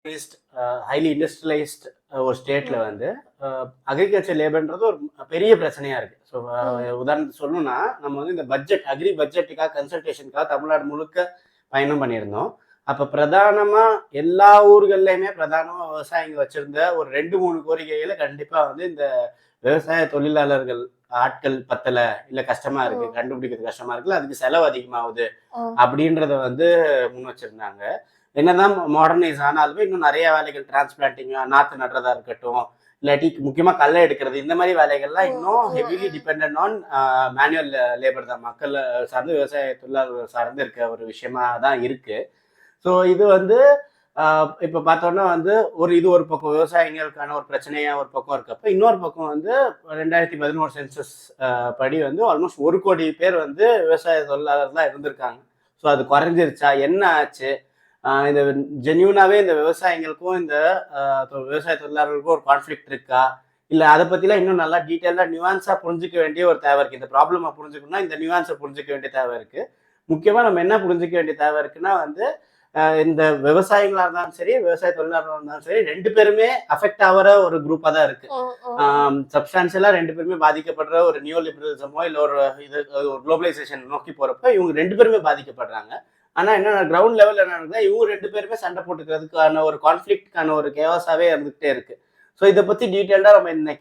Highly industrialised ஒரு ஸ்டேட்ல ம். வந்து அக்ரிகல்ச்சர் லேபர்ன்றது ஒரு பெரிய பிரச்சனையா இருக்கு. ஸோ ம். உதாரணத்துக்கு சொல்லணும்னா நம்ம வந்து இந்த பட்ஜெட் பட்ஜெட்டுக்காக கன்சல்டேஷனுக்காக தமிழ்நாடு முழுக்க பயணம் பண்ணியிருந்தோம். அப்ப பிரதானமா எல்லா ஊர்கள்லயுமே பிரதானமா விவசாயிங்க வச்சிருந்த ஒரு 2, 3 கோரிக்கைகள கண்டிப்பா வந்து இந்த விவசாய தொழிலாளர்கள் ஆட்கள் பத்தல, இல்ல கஷ்டமா இருக்கு, ம். கண்டுபிடிக்கிறது கஷ்டமா இருக்குல்ல, அதுக்கு செலவு அதிகமாகுது ம். அப்படின்றத வந்து முன் வச்சிருந்தாங்க. என்னதான் மாடர்னைஸ் ஆனாலுமே இன்னும் நிறைய வேலைகள் டிரான்ஸ்பிளான்டிங், நாத்து நடுறதா இருக்கட்டும், இல்லாட்டி முக்கியமா களை எடுக்கிறது, இந்த மாதிரி வேலைகள்லாம் ம். இன்னும் ம். ஹெவிலி ம். டிபெண்டன்ட் ஆன் மேனுவல் லேபர் தான். மக்கள் சார்ந்து விவசாய தொழிலாளர்கள் சார்ந்து இருக்க ஒரு விஷயமா தான் இருக்கு. ஸோ இது வந்து இப்போ பார்த்தோம்னா வந்து இது ஒரு பக்கம் விவசாயிகளுக்கான ஒரு பிரச்சனையா ஒரு பக்கம் இருக்கப்ப, இன்னொரு பக்கம் வந்து 2011 சென்சஸ் படி வந்து ஆல்மோஸ்ட் 1 கோடி பேர் வந்து விவசாய தொழிலாளர் தான் இருந்திருக்காங்க. ஸோ அது குறைஞ்சிருச்சா, என்ன ஆச்சு, இந்த ஜென்யூனாவே இந்த விவசாயிகளுக்கும் இந்த விவசாய தொழிலாளர்களுக்கும் ஒரு கான்ஃபிளிக்ட் இருக்கா, இல்ல அதை பத்திலாம் இன்னும் நல்லா டீட்டெயிலா நியூவான்ஸா புரிஞ்சுக்க வேண்டிய ஒரு தேவை இருக்கு. இந்த ப்ராப்ளமை புரிஞ்சுக்கணும்னா இந்த நியூவான்ஸை புரிஞ்சுக்க வேண்டிய தேவை இருக்கு. முக்கியமா நம்ம என்ன புரிஞ்சுக்க வேண்டிய தேவை இருக்குன்னா வந்து இந்த விவசாயிகளா இருந்தாலும் சரி, விவசாய தொழிலாளர்களா இருந்தாலும் சரி, 2 பேருமே அஃபெக்ட் ஆகுற ஒரு குரூப்பா தான் இருக்கு. ம். ம். சப்ஸ்டான்ஷியலா 2 பேருமே பாதிக்கப்படுற ஒரு நியோ லிபரலிசமோ இல்ல ஒரு ஒரு குளோபலைசேஷன் நோக்கி போறப்ப இவங்க 2 பேருமே பாதிக்கப்படுறாங்க. ஆனா என்ன கிரவுண்ட் லெவல்ல என்ன நடக்குதுன்னா, இவங்க 2 பேருமே சண்டை போட்டுக்கிறதுக்கான ஒரு கான்ஃபிளிக்ட்கான ஒரு கேவாஸாவே இருந்துகிட்டே இருக்கு. ஸோ இதை பத்தி டீட்டெயில்டா நம்ம இன்னைக்கு